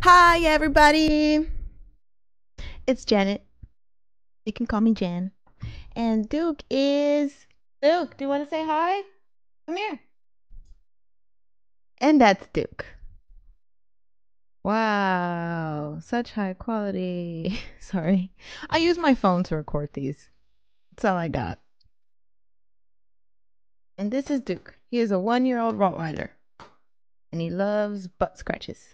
Hi, everybody. It's Janet. You can call me Jan. And Duke is. Duke, do you want to say hi? Come here. And that's Duke. Wow, such high quality. Sorry. I use my phone to record these. That's all I got. And this is Duke. He is a 1-year-old Rottweiler. And he loves butt scratches.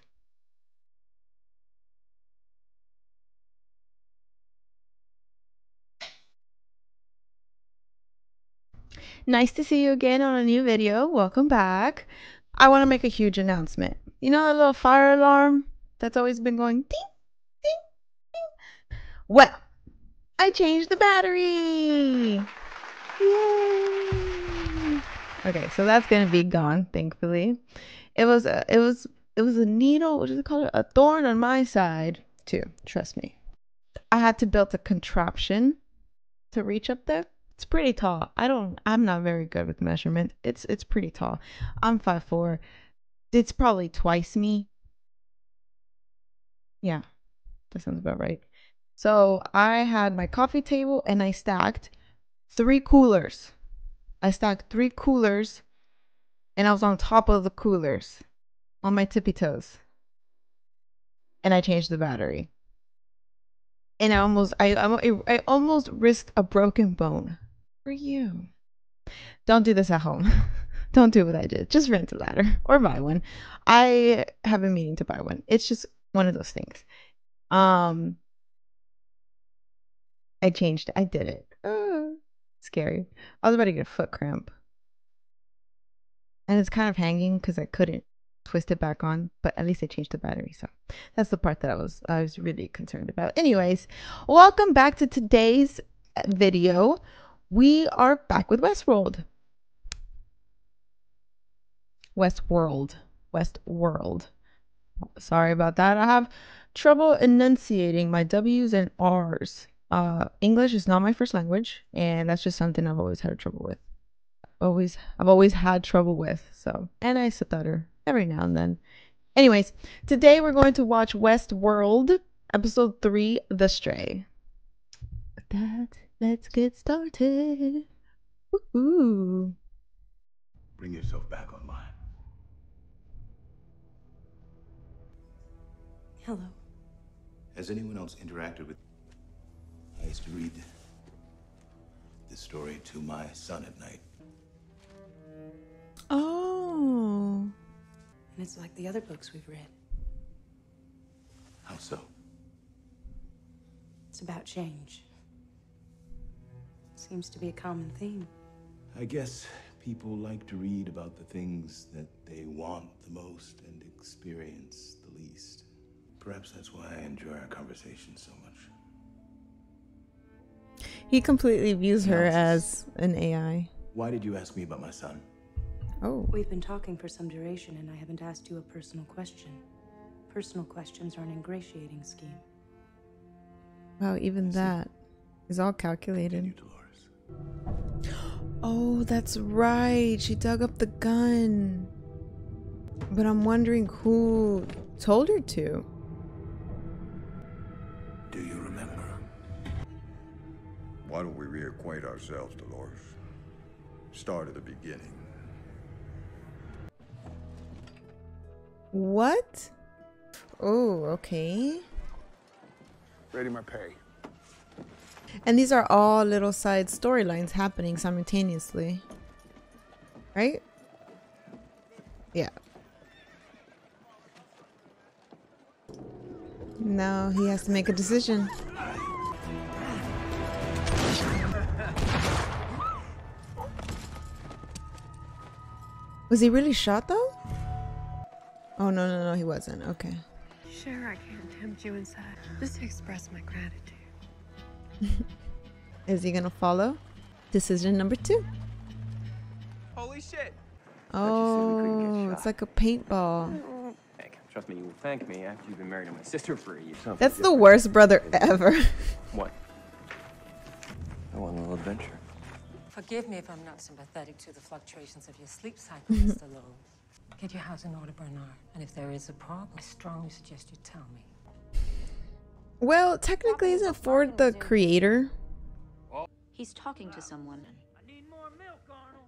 Nice to see you again on a new video. Welcome back. I want to make a huge announcement. You know that little fire alarm that's always been going ding, ding, ding? Well, I changed the battery. Yay! Okay, so that's gonna be gone, thankfully. It was a needle, what is it called? A thorn on my side too. Trust me. I had to build a contraption to reach up there. It's pretty tall. I'm not very good with measurement. It's pretty tall. I'm 5'4". It's probably twice me. Yeah, that sounds about right. So I had my coffee table and I stacked 3 coolers. I stacked 3 coolers and I was on top of the coolers on my tippy toes. And I changed the battery. And I almost risked a broken bone for you. Don't do this at home. Don't do what I did. Just rent a ladder or buy one. I have been meaning to buy one. It's just one of those things. I changed it. I did it. Scary. I was about to get a foot cramp. And it's kind of hanging because I couldn't twist it back on, but at least I changed the battery. So that's the part that I was really concerned about. Anyways, welcome back to today's video. We are back with Westworld. Westworld. Sorry about that. I have trouble enunciating my W's and R's. English is not my first language, and that's just something I've always had trouble with. I've always had trouble with. So, and I stutter every now and then. Anyways, today we're going to watch Westworld, episode 3, The Stray. With that, let's get started. Woohoo! Bring yourself back online. Hello. Has anyone else interacted with... I used to read this story to my son at night. Oh. And it's like the other books we've read. How so? It's about change. Seems to be a common theme. I guess people like to read about the things that they want the most and experience the least. Perhaps that's why I enjoy our conversation so much. He completely views her as an AI. Why did you ask me about my son? Oh. We've been talking for some duration, and I haven't asked you a personal question. Personal questions are an ingratiating scheme. Wow, even that is all calculated. Oh, that's right. She dug up the gun. But I'm wondering who told her to. Do you remember? Why don't we reacquaint ourselves, Dolores? Start at the beginning. What? Oh, okay. Ready my pay. And these are all little side storylines happening simultaneously. Right? Yeah. Now he has to make a decision. Was he really shot though? Oh, no, he wasn't. Okay. Sure, I can't tempt you inside. Just to express my gratitude. Is he gonna follow? Decision number 2. Holy shit! Oh, it's like a paintball. Heck, trust me, you will thank me after you've been married to my sister for a year. That's the worst brother ever. What? I want a little adventure. Forgive me if I'm not sympathetic to the fluctuations of your sleep cycle, Mr. Lowe. Get your house in order, Bernard. And if there is a problem, I strongly suggest you tell me. Well, technically, isn't Ford the creator? He's talking to someone. I need more milk, Arnold.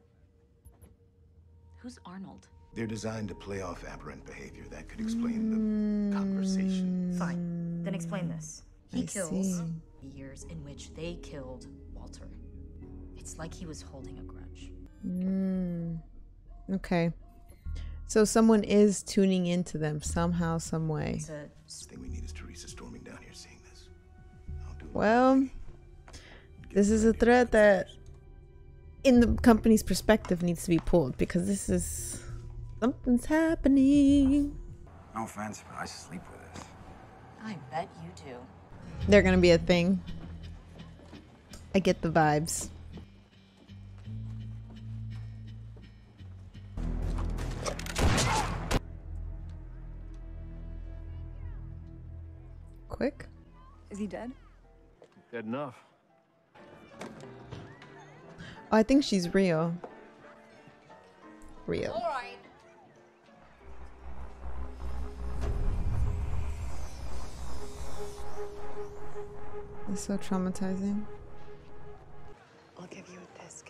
Who's Arnold? They're designed to play off aberrant behavior. That could explain the conversation. Fine. Then explain this. He I kills see. the years in which they killed Walter. It's like he was holding a grudge. Okay. So someone is tuning into them somehow, some way. It's a The thing we need is Teresa storming down here seeing this. I'll do Well, this is a thread that, in the company's perspective, needs to be pulled because this is something's happening. No offense, but I sleep with this. I bet you do. They're gonna be a thing. I get the vibes. Quick. Is he dead? Dead enough. Oh, I think she's real. Real. It's so traumatizing. I'll give you a disc.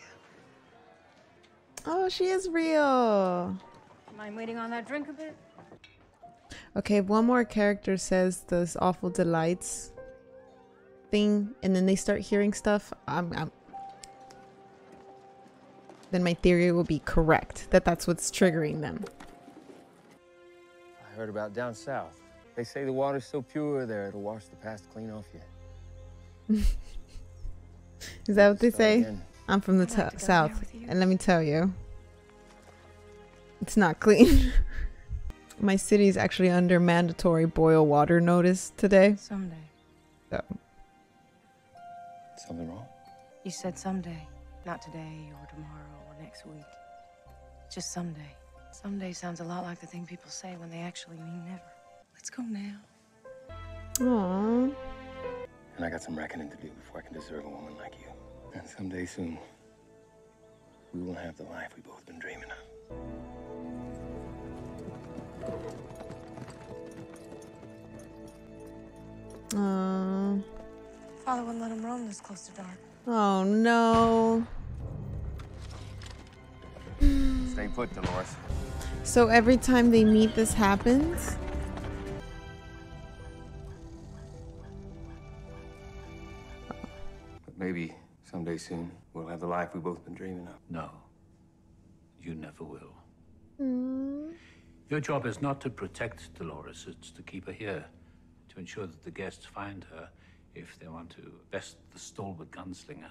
Oh, she is real. Mind waiting on that drink a bit? Okay, if one more character says this awful delights thing, and then they start hearing stuff, then my theory will be correct, that that's what's triggering them. I heard about down south. They say the water's so pure there it'll wash the past clean off you. Is that what they Start say? again. I'm from the I'd like to go south, there with you. and let me tell you, it's not clean. My city is actually under mandatory boil water notice today. Someday. So, Something wrong? You said someday. Not today or tomorrow or next week. Just someday. Someday sounds a lot like the thing people say when they actually mean never. Let's go now. aww. And I got some reckoning to do before I can deserve a woman like you. And someday soon, we will have the life we both been dreaming of. Aww. Father wouldn't let him roam this close to dark. Oh no. Stay put, Dolores. So every time they meet, this happens? But maybe someday soon, we'll have the life we both been dreaming of. No, you never will. Mm. Your job is not to protect Dolores, it's to keep her here, to ensure that the guests find her if they want to best the stalwart gunslinger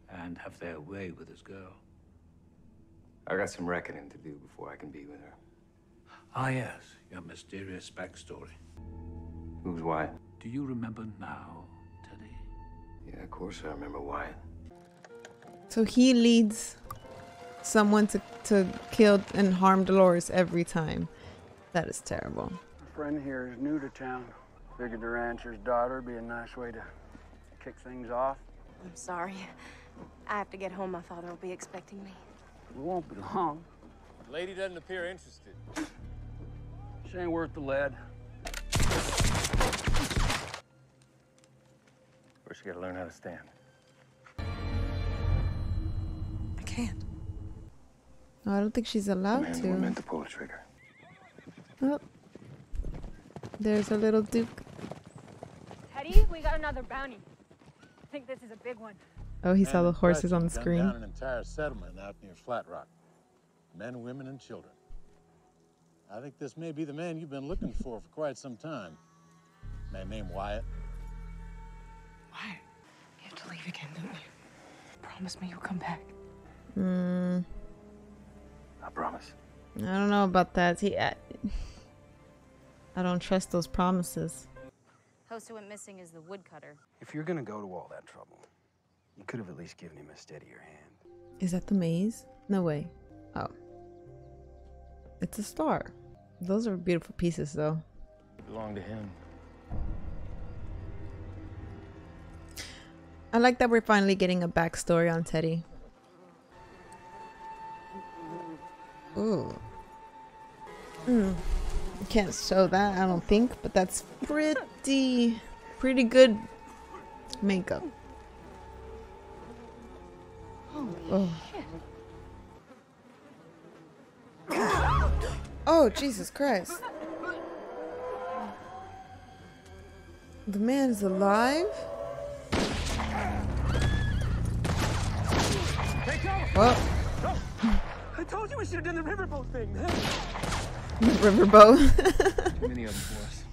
and have their way with his girl. I got some reckoning to do before I can be with her. Ah, yes, your mysterious backstory. Who's Wyatt? Do you remember now, Teddy? Yeah, of course I remember Wyatt. So he leads someone to kill and harm Dolores every time. That is terrible. A friend here is new to town. Figured the rancher's daughter would be a nice way to kick things off. I'm sorry. I have to get home. My father will be expecting me. We won't be long. The lady doesn't appear interested. She ain't worth the lead. First, you gotta learn how to stand. I can't. No, I don't think she's allowed Men were meant to. to pull the trigger. Oh. There's a little Duke. Teddy, we got another bounty. I think this is a big one. Oh, he saw the horses on the Gunned screen. down an entire settlement out near Flat Rock. Men, women, and children. I think this may be the man you've been looking for quite some time. Man named Wyatt. Why? You have to leave again, don't you? Promise me you'll come back. I promise. I don't know about that. I don't trust those promises. Host who went missing is the woodcutter. If you're gonna go to all that trouble, you could have at least given him a steadier hand. Is that the maze? No way. Oh. It's a star. Those are beautiful pieces, though. They belong to him. I like that we're finally getting a backstory on Teddy. Ooh. Can't show that, I don't think, but that's pretty good makeup. Oh. Oh, Jesus Christ. The man's alive? Well, I told you we should have done the riverboat thing, man. Riverboat. Too many of them for us.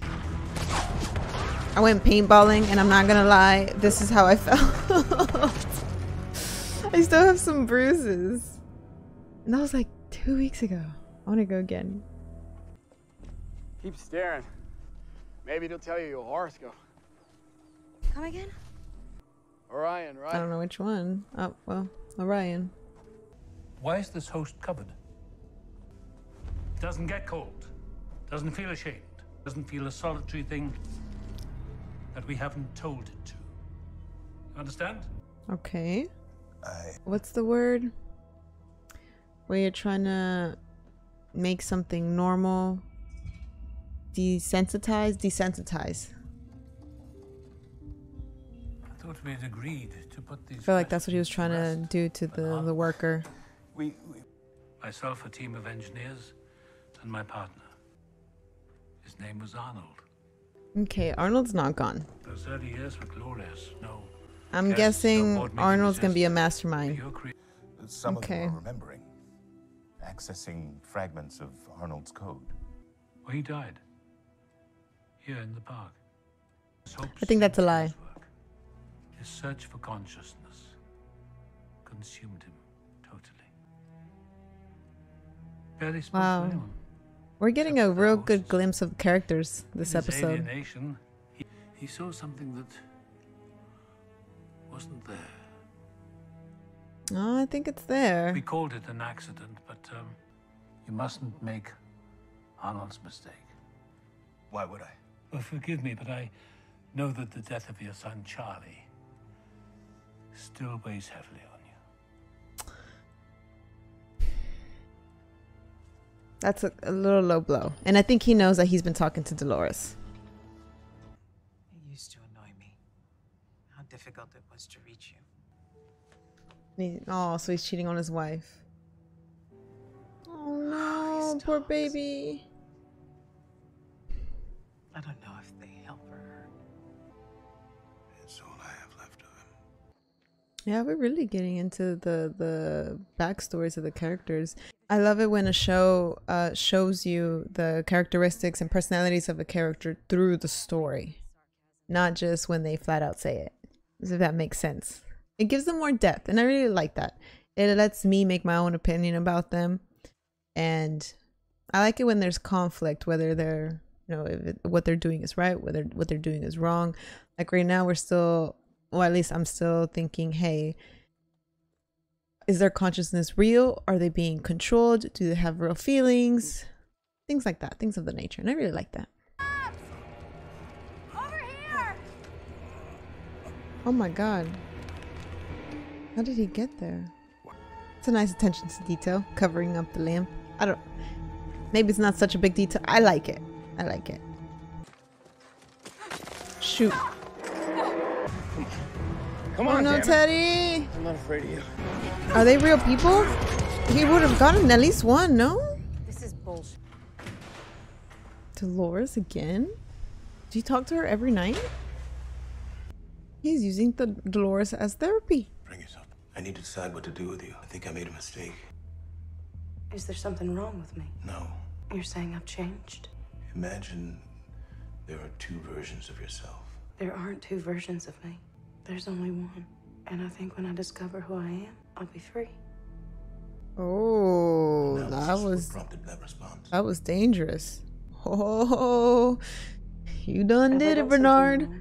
I went paintballing, and I'm not gonna lie, this is how I felt. I still have some bruises. And that was like 2 weeks ago. I wanna go again. Keep staring. Maybe it'll tell you your horoscope. Come again? Orion, right? I don't know which one. Oh, well, Orion. Why is this host covered? It doesn't get cold. Doesn't feel ashamed. Doesn't feel a solitary thing that we haven't told it to. You understand? Okay. What's the word? Where you're trying to make something normal. Desensitize. I thought we had agreed to put these. I feel like that's what he was trying to do to the worker. Myself, a team of engineers, and my partner. His name was Arnold. Okay, Arnold's not gone. Those early years were glorious. No. I'm guessing Arnold's gonna be a mastermind. Some Okay. of them are remembering. Accessing fragments of Arnold's code. Well, he died. Here in the park. I think that's a lie. His search for consciousness consumed him totally. Barely spoke to Wow. anyone. We're getting a real good glimpse of characters this In his episode. alienation, he saw something that wasn't there. Oh, I think it's there. We called it an accident, but you mustn't make Arnold's mistake. Why would I? Well, forgive me, but I know that the death of your son, Charlie, still weighs heavily on you. That's a little low blow. And I think he knows that he's been talking to Dolores. It used to annoy me how difficult it was to reach you. Oh, so he's cheating on his wife. Oh no, poor baby. I don't know if they help her. It's all I have left of him. Yeah, we're really getting into the backstories of the characters. I love it when a show shows you the characteristics and personalities of a character through the story, not just when they flat out say it. If that makes sense. It gives them more depth, and I really like that. It lets me make my own opinion about them, and I like it when there's conflict, whether they're, you know, if what they're doing is right, whether what they're doing is wrong. Like right now, we're still, well, at least I'm still thinking, hey, is their consciousness real? Are they being controlled? Do they have real feelings? Things like that, things of the nature, and I really like that. Over here! Oh my god. How did he get there? It's a nice attention to detail, covering up the lamp. I don't, maybe it's not such a big detail. I like it. I like it. Shoot. Come Oh on, no, damn it. Teddy! I'm not afraid of you. Are they real people? He would have gotten at least one, no? This is bullshit. Dolores again? Do you talk to her every night? He's using the Dolores as therapy. Bring it up. I need to decide what to do with you. I think I made a mistake. Is there something wrong with me? No. You're saying I've changed? Imagine there are two versions of yourself. There aren't two versions of me. There's only one. And I think when I discover who I am, I'll be free. Oh, Prompted that response. that was dangerous. Oh, you done Have I did it, done something Bernard. wrong?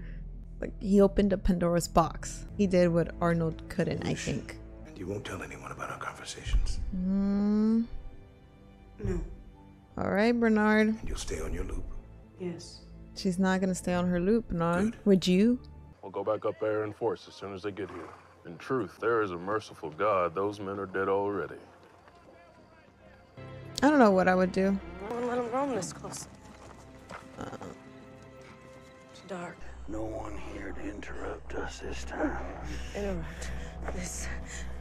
Like, he opened up Pandora's box. He did what Arnold couldn't, I think. And you won't tell anyone about our conversations. Mm. No. All right, Bernard. And you'll stay on your loop. Yes. She's not gonna stay on her loop, Bernard. Would you? We'll go back up there in force as soon as they get here. In truth, there is a merciful God. Those men are dead already. I don't know what I would do. wouldn't let him roam this close. It's dark. No one here to interrupt us this time. Interrupt this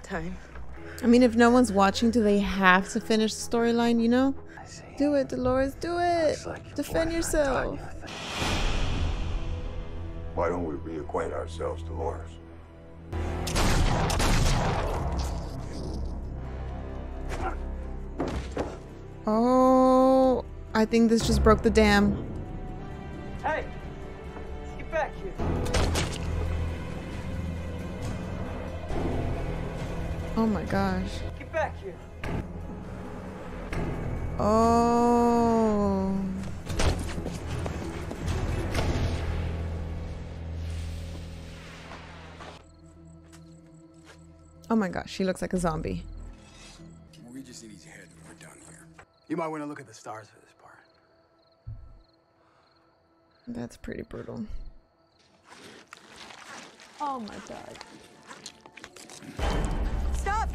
time. I mean, if no one's watching, do they have to finish the storyline, you know? Do it, Dolores, do it! Defend yourself! Why don't we reacquaint ourselves, Dolores? Oh, I think this just broke the dam. Hey! Get back here! Oh my gosh. Get back here! Oh. Oh my gosh, she looks like a zombie. We just need his head when we're done here. You might want to look at the stars for this part. That's pretty brutal. Oh my god. Stop!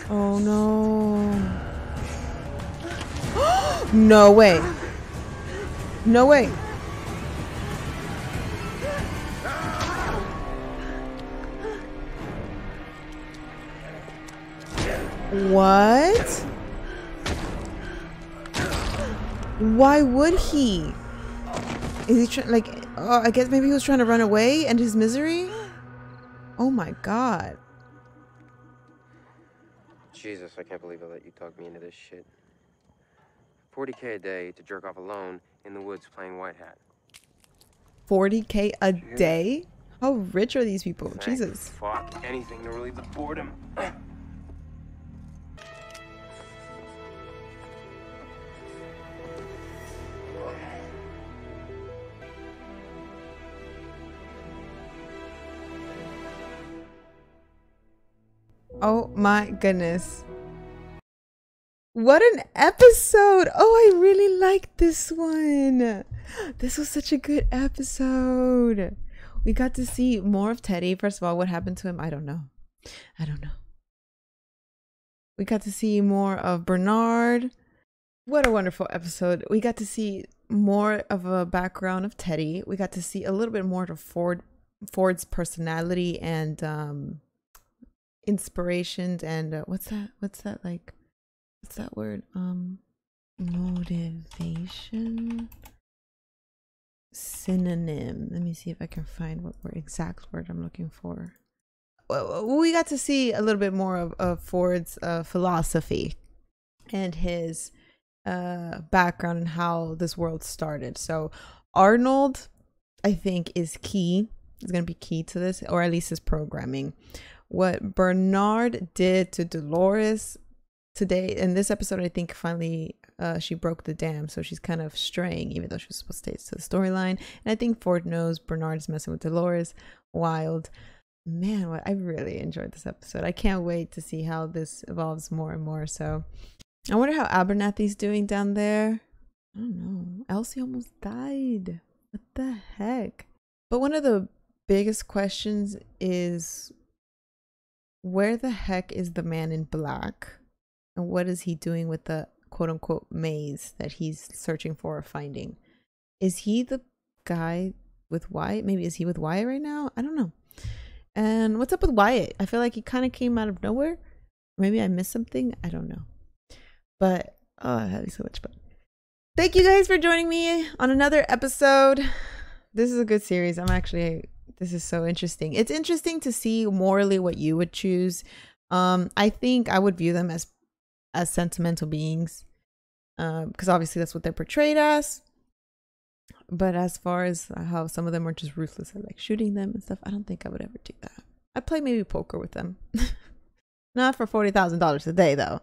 Oh no. No way. No way. What? Why would he? Is he like, oh, I guess maybe he was trying to run away and his misery? Oh my god. Jesus, I can't believe I let you talk me into this shit. 40K a day to jerk off alone in the woods playing white hat. 40K a day? How rich are these people? Thank Jesus. Fuck anything to relieve the boredom. Oh my goodness. What an episode! Oh, I really liked this one. This was such a good episode. We got to see more of Teddy. First of all, what happened to him? I don't know. I don't know. We got to see more of Bernard. What a wonderful episode. We got to see more of a background of Teddy. We got to see a little bit more of Ford's personality and inspirations and what's that like? What's that word? Motivation. Synonym. Let me see if I can find what exact word I'm looking for. Well, we got to see a little bit more of Ford's philosophy and his background and how this world started. So Arnold, I think, is key. Is going to be key to this, or at least his programming. What Bernard did to Dolores today in this episode, I think finally she broke the dam, so she's kind of straying, even though she was supposed to stay to the storyline. And I think Ford knows Bernard's messing with Dolores. Wild. Man, what I really enjoyed this episode. I can't wait to see how this evolves more and more. So I wonder how Abernathy's doing down there. I don't know. Elsie almost died. What the heck? But one of the biggest questions is, where the heck is the man in black? And what is he doing with the quote-unquote maze that he's searching for or finding? Is he the guy with Wyatt? Maybe is he with Wyatt right now? I don't know. And what's up with Wyatt? I feel like he kind of came out of nowhere. Maybe I missed something. I don't know. But, oh, I'm having so much fun. Thank you guys for joining me on another episode. This is a good series. This is so interesting. It's interesting to see morally what you would choose. I think I would view them as sentimental beings, because obviously that's what they're portrayed as. But as far as how some of them are just ruthless at like shooting them and stuff, I don't think I would ever do that. I'd play maybe poker with them. Not for $40,000 a day though.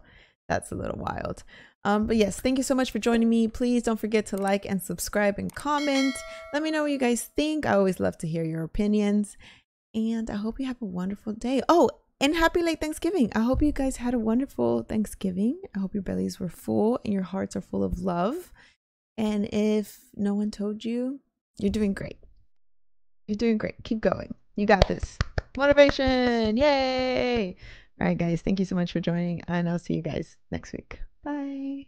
That's a little wild. But yes, thank you so much for joining me. Please don't forget to like and subscribe and comment. Let me know what you guys think. I always love to hear your opinions. And I hope you have a wonderful day. Oh, and happy late Thanksgiving. I hope you guys had a wonderful Thanksgiving. I hope your bellies were full and your hearts are full of love. And if no one told you, you're doing great. You're doing great. Keep going. You got this. Motivation. Yay. All right, guys. Thank you so much for joining. And I'll see you guys next week. Bye.